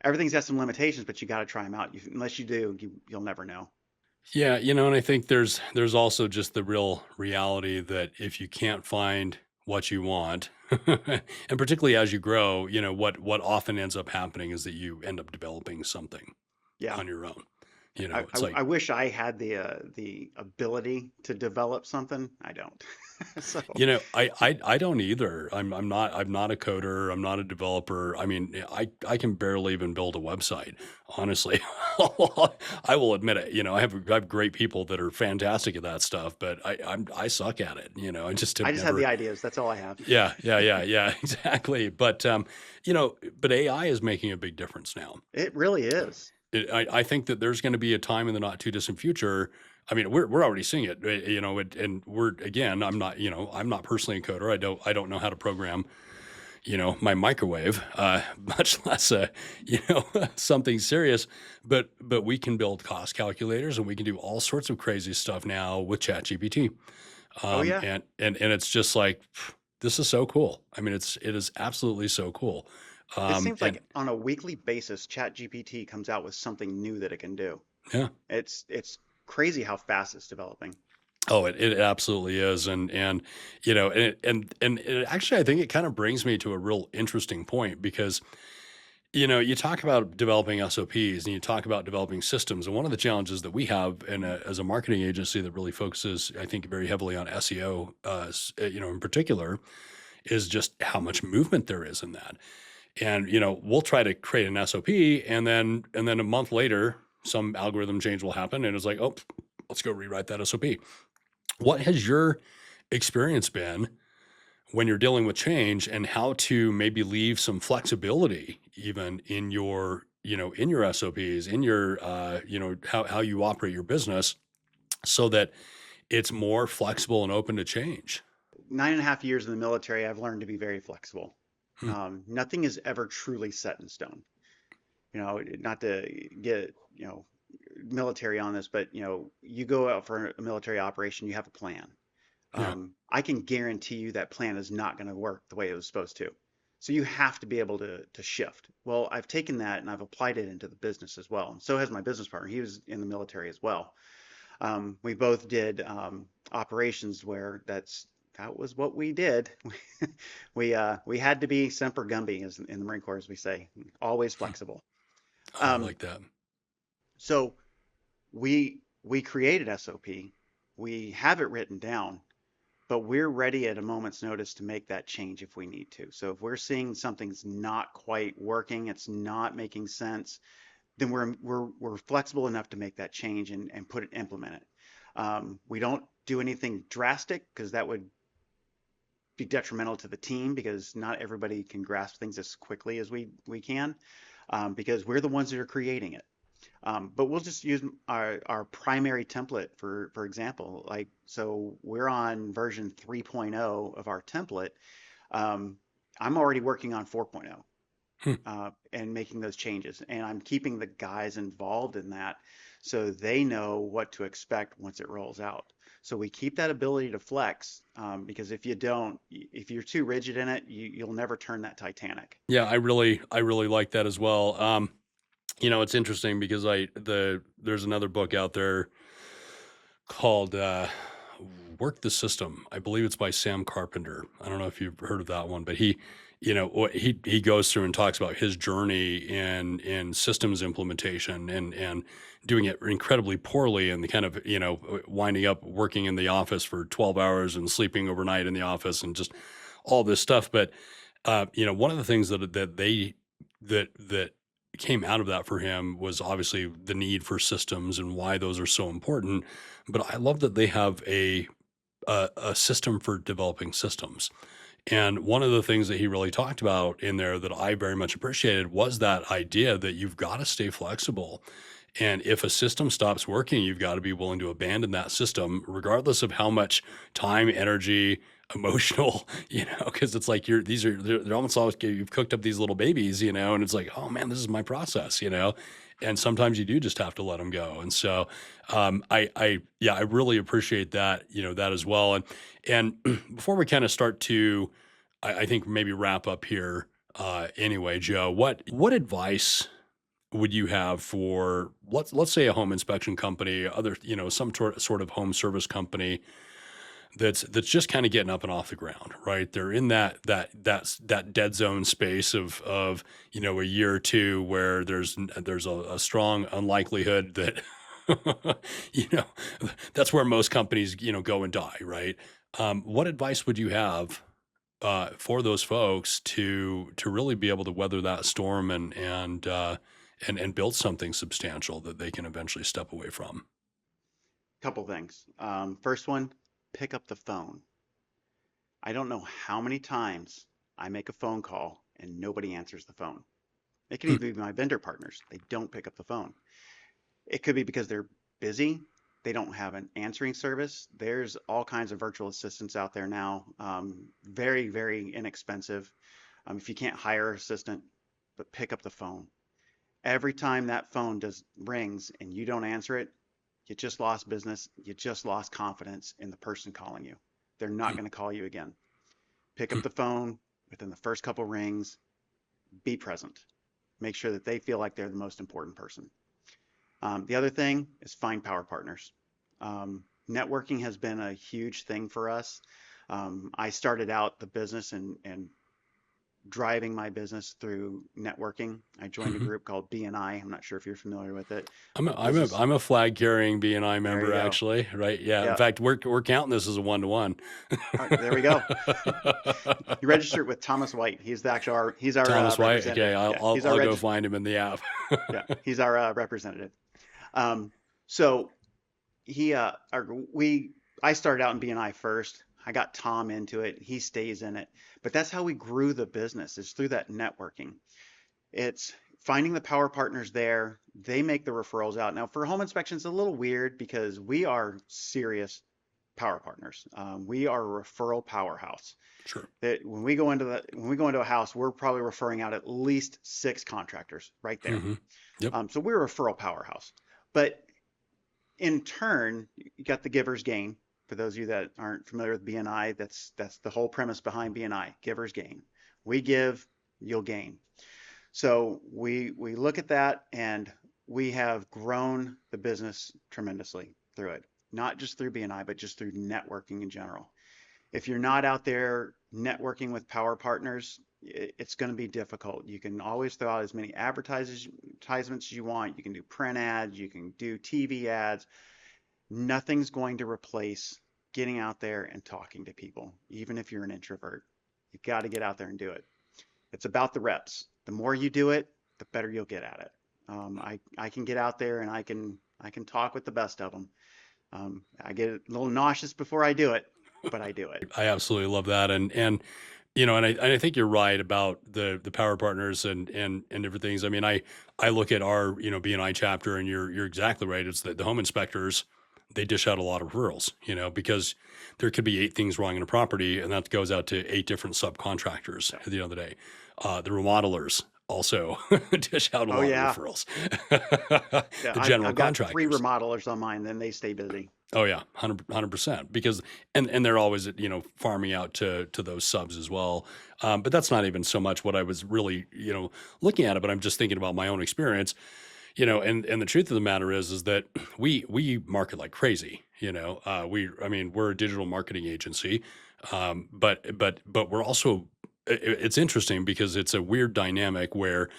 everything's got some limitations, but you got to try them out. Unless you do, you'll never know. Yeah, and I think there's also just the real reality that if you can't find what you want, and particularly as you grow, what often ends up happening is that you end up developing something Yeah, on your own. I, It's I, like, I wish I had the ability to develop something. I don't. So I don't either. I'm not a coder. I'm not a developer. I mean, I can barely even build a website, honestly. I will admit it. I have great people that are fantastic at that stuff, but I suck at it. I just I have just have the never. ideas. That's all I have. Yeah, yeah, yeah, yeah, exactly. But AI is making a big difference now. It really is. I think that there's going to be a time in the not too distant future. I mean, we're already seeing it, and we're again. I'm not personally a coder. I don't know how to program, my microwave, much less something serious. But we can build cost calculators, and we can do all sorts of crazy stuff now with ChatGPT. Oh yeah. And it's just like, this is so cool. I mean, it is absolutely so cool. It seems And like on a weekly basis, ChatGPT comes out with something new that it can do. yeah. It's crazy how fast it's developing. Oh, it absolutely is, and it actually, I think it kind of brings me to a real interesting point because you talk about developing SOPs and you talk about developing systems, and one of the challenges that we have as a marketing agency that really focuses, I think, very heavily on SEO, in particular, is just how much movement there is in that. And we'll try to create an SOP, and then a month later, some algorithm change will happen, and it's like, oh, let's go rewrite that SOP. What has your experience been when you're dealing with change and how to maybe leave some flexibility even in your SOPs, in your how you operate your business so that it's more flexible and open to change? 9.5 years in the military, I've learned to be very flexible. Hmm. Nothing is ever truly set in stone. Not to get, military on this, but you go out for a military operation, you have a plan. Yeah. I can guarantee you that plan is not going to work the way it was supposed to. So you have to be able to shift. Well, I've taken that and I've applied it into the business as well. And so has my business partner. He was in the military as well. We both did operations where that was what we did. We had to be semper gumby, as in the Marine Corps, as we say, always flexible. I Um, like that. so we created SOP. We have it written down, but we're ready at a moment's notice to make that change if we need to. So if we're seeing something's not quite working, it's not making sense, then we're flexible enough to make that change and implement it. We don't do anything drastic because that would be detrimental to the team because not everybody can grasp things as quickly as we can. because we're the ones that are creating it. But we'll just use our primary template for example. Like, so we're on version 3.0 of our template. Um, I'm already working on 4.0 Hmm. and making those changes. And I'm keeping the guys involved in that so they know what to expect once it rolls out. So we keep that ability to flex because if you don't, if you're too rigid in it, you'll never turn that Titanic. Yeah, I really like that as well. It's interesting because there's another book out there called Work the System. I believe it's by Sam Carpenter. I don't know if you've heard of that one, but he goes through and talks about his journey in systems implementation and doing it incredibly poorly and the kind of, winding up working in the office for 12 hours and sleeping overnight in the office and just all this stuff. But one of the things that came out of that for him was obviously the need for systems and why those are so important. But I love that they have a system for developing systems. And one of the things that he really talked about in there that I very much appreciated was that idea that you've got to stay flexible. And if a system stops working, you've got to be willing to abandon that system, regardless of how much time, energy, emotional, because it's like they're almost always, you've cooked up these little babies, and it's like, oh man, this is my process. And sometimes you do just have to let them go. And so, yeah, I really appreciate that, that as well. And before we kind of start to, I think maybe wrap up here, anyway, Joe, what advice would you have for let's say a home inspection company, other some sort of home service company that's just kind of getting up and off the ground, right? They're in that dead zone space of a year or two where there's a strong unlikelihood that you know that's where most companies go and die, right? What advice would you have for those folks to really be able to weather that storm and build something substantial that they can eventually step away from? Couple things. First one, pick up the phone. I don't know how many times I make a phone call and nobody answers the phone. It could Hmm. even be my vendor partners. They don't pick up the phone. It could be because they're busy. They don't have an answering service. There's all kinds of virtual assistants out there now, very, very inexpensive. If you can't hire an assistant, but pick up the phone. Every time that phone does rings and you don't answer it, you just lost business. You just lost confidence in the person calling you. They're not Hmm. going to call you again. Pick up the phone within the first couple rings. Be present. Make sure that they feel like they're the most important person. The other thing is find power partners. Networking has been a huge thing for us. I started out the business and driving my business through networking. I joined a Hmm. group called BNI. I'm not sure if you're familiar with it. I'm a, I'm a Business. I'm a flag carrying BNI There member you go. actually, right? Yeah. In Yeah. fact, we're counting this as a 1-to-1. All right, there we go. You registered with Thomas White. He's the actual he's our Thomas White. Okay, representative. I'll Yeah, I'll, he's our I'll go find him in the app. yeah, he's our representative. Um, so he or we I started out in BNI first. I got Tom into it. He stays in it. But that's how we grew the business is through that networking. It's finding the power partners there. They make the referrals out. Now for home inspections, it's a little weird because we are serious power partners. We are a referral powerhouse. Sure. That when we go into a house, we're probably referring out at least 6 contractors right there. Hmm. Yep. So we're a referral powerhouse. But in turn, you got the giver's gain. For those of you that aren't familiar with BNI, that's the whole premise behind BNI, giver's gain. We give, you'll gain. So we look at that and we have grown the business tremendously through it. Not just through BNI, but just through networking in general. If you're not out there networking with power partners, it's going to be difficult. You can always throw out as many advertisements as you want. You can do print ads, you can do TV ads. Nothing's going to replace getting out there and talking to people, even if you're an introvert. You got to get out there and do it. It's about the reps. The more you do it, the better you'll get at it. I can get out there and I can talk with the best of them. I get a little nauseous before I do it, but I do it. I absolutely love that. And And I think you're right about the power partners and different things. I mean, I look at our BNI chapter, and you're exactly right. It's that the home inspectors, they dish out a lot of referrals, because there could be 8 things wrong in a property, and that goes out to 8 different subcontractors Yeah. at the end of the day. The remodelers also dish out a Oh lot of yeah. referrals. Yeah. The I've general got three contractors. remodelers on mine, then they stay busy. Oh yeah, 100%. Because and they're always farming out to those subs as well. But that's not even so much what I was really looking at it. But I'm just thinking about my own experience. And the truth of the matter is that we market like crazy. I mean, we're a digital marketing agency, but we're also it's interesting because it's a weird dynamic where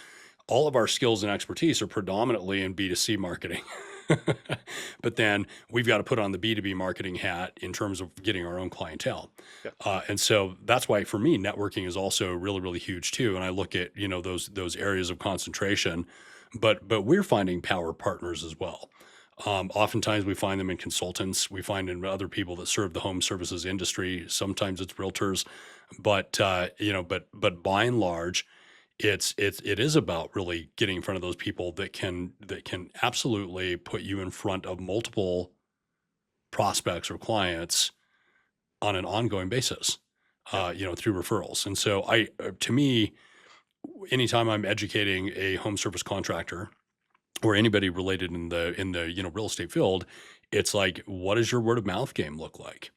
all of our skills and expertise are predominantly in B2C marketing. But then we've got to put on the B2B marketing hat in terms of getting our own clientele. Yep. And so that's why for me, networking is also really, really huge too. And I look at, those areas of concentration, but we're finding power partners as well. Oftentimes we find them in consultants, we find in other people that serve the home services industry. Sometimes it's realtors, but by and large, it is about really getting in front of those people that can absolutely put you in front of multiple prospects or clients on an ongoing basis, Yep. through referrals. And so to me, anytime I'm educating a home service contractor or anybody related in the real estate field, it's like, what does your word of mouth game look like?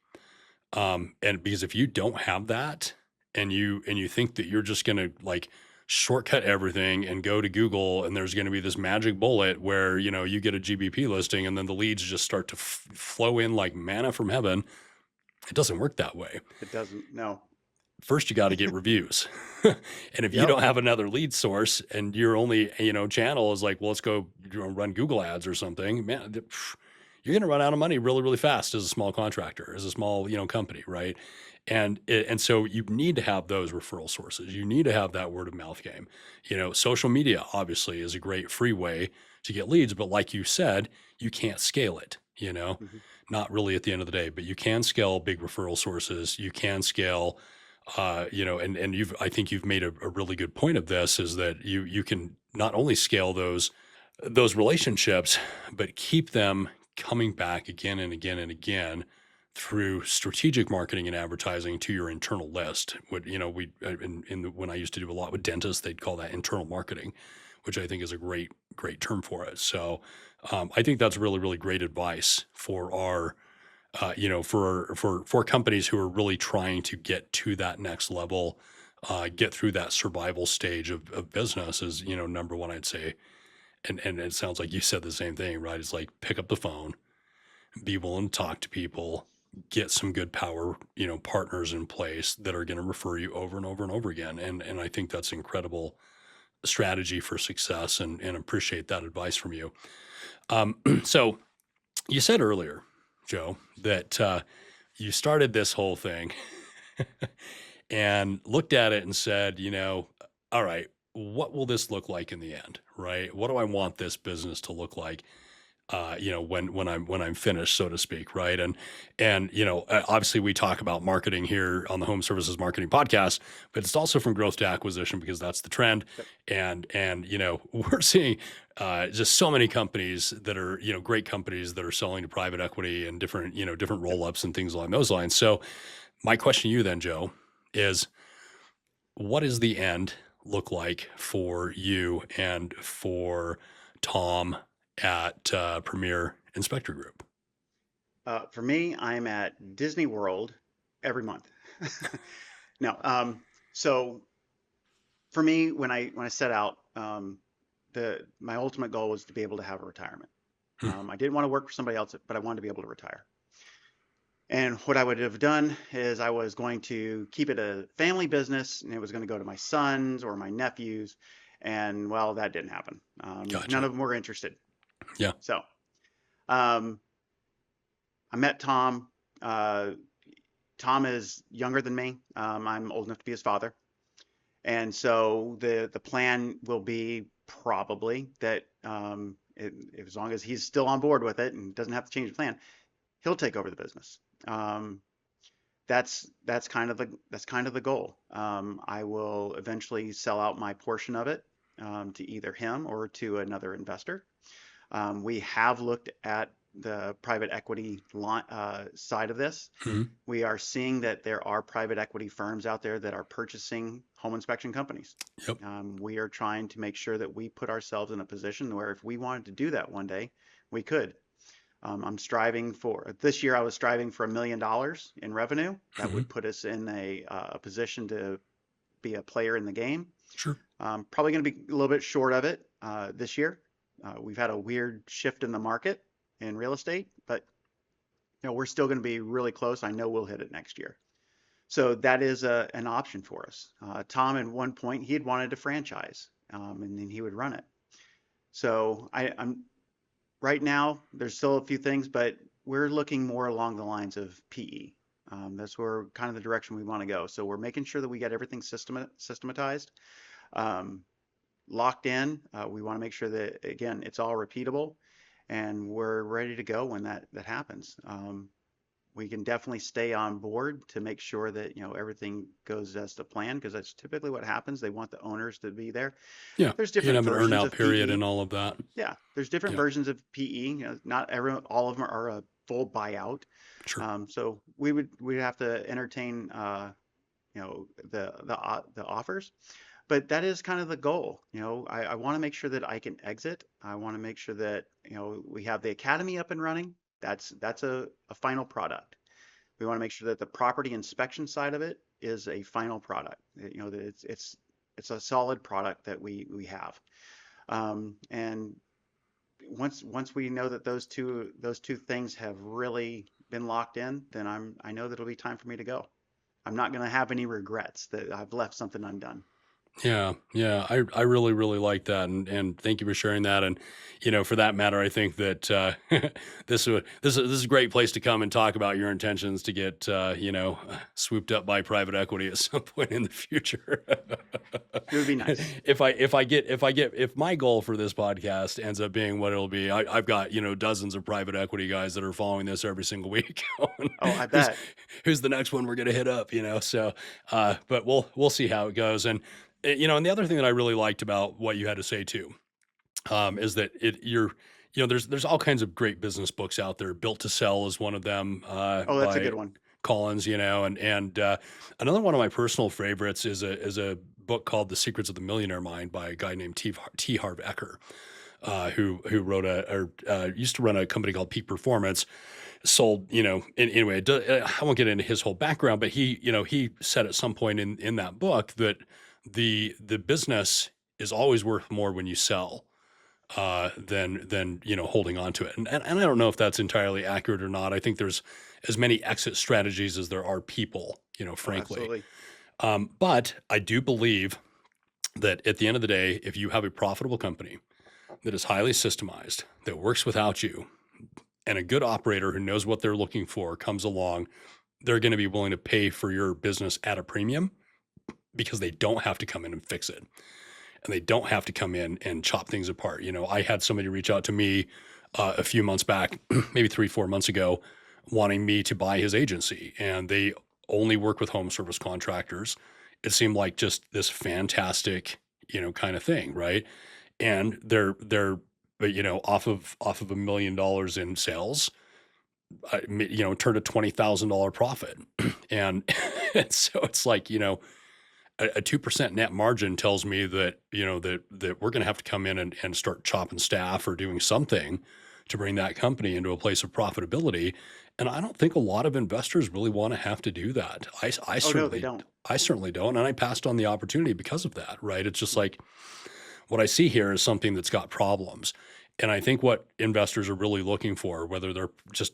And because if you don't have that, and you think that you're just gonna like shortcut everything and go to Google, and there's gonna be this magic bullet where you get a GBP listing and then the leads just start to flow in like manna from heaven, it doesn't work that way. It doesn't. No. First, you got to get reviews, and if you Yep. don't have another lead source, and your only channel is like, well, let's go run Google ads or something, man, you're going to run out of money really, really fast as a small contractor, as a small company, right? And so you need to have those referral sources. You need to have that word of mouth game. Social media obviously is a great free way to get leads, but like you said, you can't scale it. Mhm. Not really at the end of the day, but you can scale big referral sources. You can scale and I think you've made a really good point of this, is that you can not only scale those relationships, but keep them coming back again and again and again through strategic marketing and advertising to your internal list. What we when I used to do a lot with dentists, they'd call that internal marketing, which I think is a great term for it. So I think that's really, really great advice for our for companies who are really trying to get to that next level, get through that survival stage of business is, number one, I'd say. And it sounds like you said the same thing, right? It's like pick up the phone, be willing to talk to people, get some good power, partners in place that are going to refer you over and over and over again. And I think that's incredible strategy for success, and appreciate that advice from you. So you said earlier, Joe, that you started this whole thing and looked at it and said, all right, what will this look like in the end? Right? What do I want this business to look like? When I'm finished, so to speak, right? And obviously we talk about marketing here on the Home Services Marketing Podcast, but it's also from growth to acquisition, because that's the trend. Yep. And we're seeing just so many companies that are great companies that are selling to private equity and different Yep. roll ups and things along those lines. So my question to you then, Joe, is what does the end look like for you and for Tom at Premier Inspector Group? For me, I'm at Disney World every month. No. So for me, when I set out, the my ultimate goal was to be able to have a retirement. Hmm. I didn't want to work for somebody else, but I wanted to be able to retire. And what I would have done is I was going to keep it a family business, and it was going to go to my sons or my nephews. And well, that didn't happen. None Gotcha. of them were interested. Yeah. So um, I met Tom. Uh, Tom is younger than me. I'm old enough to be his father. And so the plan will be probably that as long as he's still on board with it and doesn't have to change the plan, he'll take over the business. Um, that's kind of the goal. I will eventually sell out my portion of it to either him or to another investor. We have looked at the private equity side of this. Mhm. We are seeing that there are private equity firms out there that are purchasing home inspection companies. Yep. We are trying to make sure that we put ourselves in a position where if we wanted to do that one day, we could. I'm striving for this year. I was striving for $1 million in revenue. That Mhm. would put us in a position to be a player in the game. Sure. Probably going to be a little bit short of it this year. We've had a weird shift in the market in real estate, but we're still going to be really close. I know we'll hit it next year. So that is an option for us. Tom, at one point, he had wanted to franchise, and then he would run it. So I'm right now, there's still a few things, but we're looking more along the lines of PE. That's where kind of the direction we want to go. So we're making sure that we get everything systematized, um, locked in. We want to make sure that, again, it's all repeatable, and we're ready to go when that happens. We can definitely stay on board to make sure that everything goes as to plan, because that's typically what happens. They want the owners to be there. Yeah. There's You can different have an versions earnout of period PE. and all of that. Yeah, there's different Yeah. versions of PE. Not all of them are a full buyout. Sure. So we'd have to entertain the offers, but that is kind of the goal. I want to make sure that I can exit. I want to make sure that we have the academy up and running. That's a final product. We want to make sure that the property inspection side of it is a final product. That it's a solid product that we have. And once we know that those two things have really been locked in, then I know that it'll be time for me to go. I'm not going to have any regrets that I've left something undone. Yeah, yeah, I really really like that, and thank you for sharing that. And for that matter, I think that this is a great place to come and talk about your intentions to get swooped up by private equity at some point in the future. It would be nice. If my goal for this podcast ends up being what it'll be, I've got dozens of private equity guys that are following this every single week. Going, Oh, I who's bet. who's the next one we're gonna hit up? So, but we'll see how it goes. And and the other thing that I really liked about what you had to say too, is that there's all kinds of great business books out there. Built to Sell is one of them, Oh, that's a by good one. Collins, and another one of my personal favorites is a book called The Secrets of the Millionaire Mind by a guy named T. Harv Eker, who wrote used to run a company called Peak Performance. Sold, anyway, I won't get into his whole background, but he said at some point in that book that the business is always worth more when you sell than holding on to it. And I don't know if that's entirely accurate or not. I think there's as many exit strategies as there are people, Oh, frankly. absolutely. But I do believe that at the end of the day, if you have a profitable company that is highly systemized, that works without you, and a good operator who knows what they're looking for comes along, they're going to be willing to pay for your business at a premium because they don't have to come in and fix it. And they don't have to come in and chop things apart. I had somebody reach out to me a few months back, maybe 3, 4 months ago, wanting me to buy his agency. And they only work with home service contractors. It seemed like just this fantastic, kind of thing, right? And they're but off of $1 million in sales, turned a $20,000 profit. And, and so it's like, a 2% net margin tells me that, that we're going to have to come in and start chopping staff or doing something to bring that company into a place of profitability. And I don't think a lot of investors really want to have to do that. I Oh, no, they certainly, don't. I certainly don't. And I passed on the opportunity because of that, right? It's just like what I see here is something that's got problems. And I think what investors are really looking for, whether they're just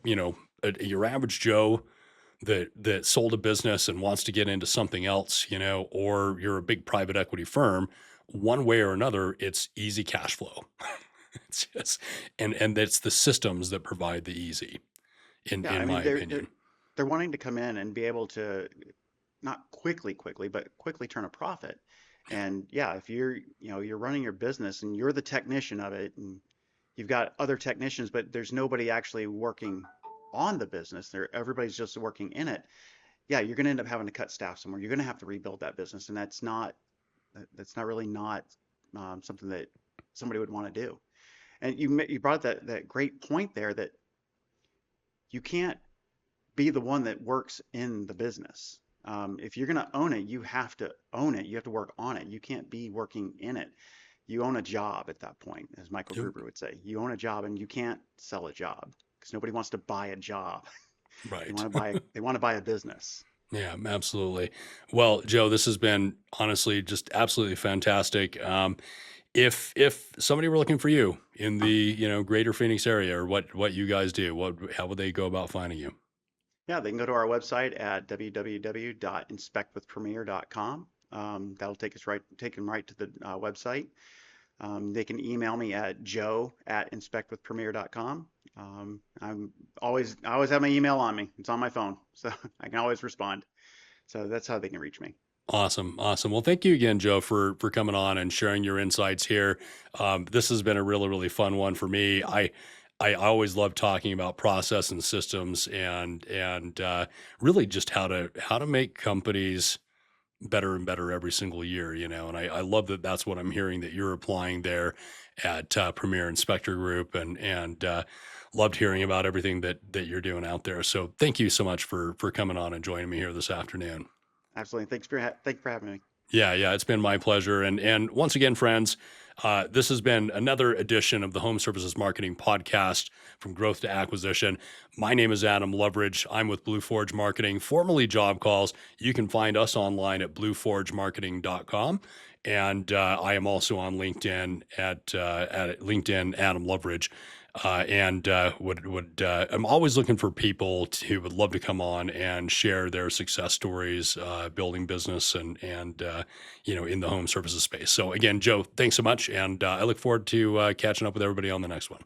your average Joe that sold a business and wants to get into something else, or you're a big private equity firm, one way or another, it's easy cash flow. It's just, and it's the systems that provide the easy, in Yeah, I in mean my they're opinion. they're wanting to come in and be able to not quickly, but quickly turn a profit. And yeah, if you're running your business and you're the technician of it, and you've got other technicians, but there's nobody actually working on the business, everybody's just working in it, yeah, you're going to end up having to cut staff somewhere. You're going to have to rebuild that business, and that's not really not something that somebody would want to do. And you brought that great point there that you can't be the one that works in the business. If you're going to own it, you have to own it. You have to work on it. You can't be working in it. You own a job at that point, as Michael Yep. Gruber would say. You own a job, and you can't sell a job because nobody wants to buy a job. Right. They want to buy a business. Yeah, absolutely. Well, Joe, this has been honestly just absolutely fantastic. If somebody were looking for you in the greater Phoenix area, or what you guys do, how would they go about finding you? Yeah, they can go to our website at www.inspectwithpremier.com. Take them right to the website. They can email me at joe@inspectwithpremier.com. I always have my email on me. It's on my phone, so I can always respond. So that's how they can reach me. Awesome, awesome. Well, thank you again, Joe, for coming on and sharing your insights here. This has been a really really fun one for me. I always love talking about process and systems and really just how to make companies better and better every single year, and I love that that's what I'm hearing that you're applying there at Premier Inspector Group, and loved hearing about everything that you're doing out there. So thank you so much for coming on and joining me here this afternoon. Absolutely. Thank you for having me. Yeah, yeah, it's been my pleasure. And once again, friends, this has been another edition of the Home Services Marketing Podcast, From Growth to Acquisition. My name is Adam Loveridge. I'm with Blue Forge Marketing, formerly Job Calls. You can find us online at blueforgemarketing.com. And I am also on LinkedIn at LinkedIn Adam Loveridge. And would I'm always looking for people who would love to come on and share their success stories, building business and in the home services space. So again, Joe, thanks so much, and I look forward to catching up with everybody on the next one.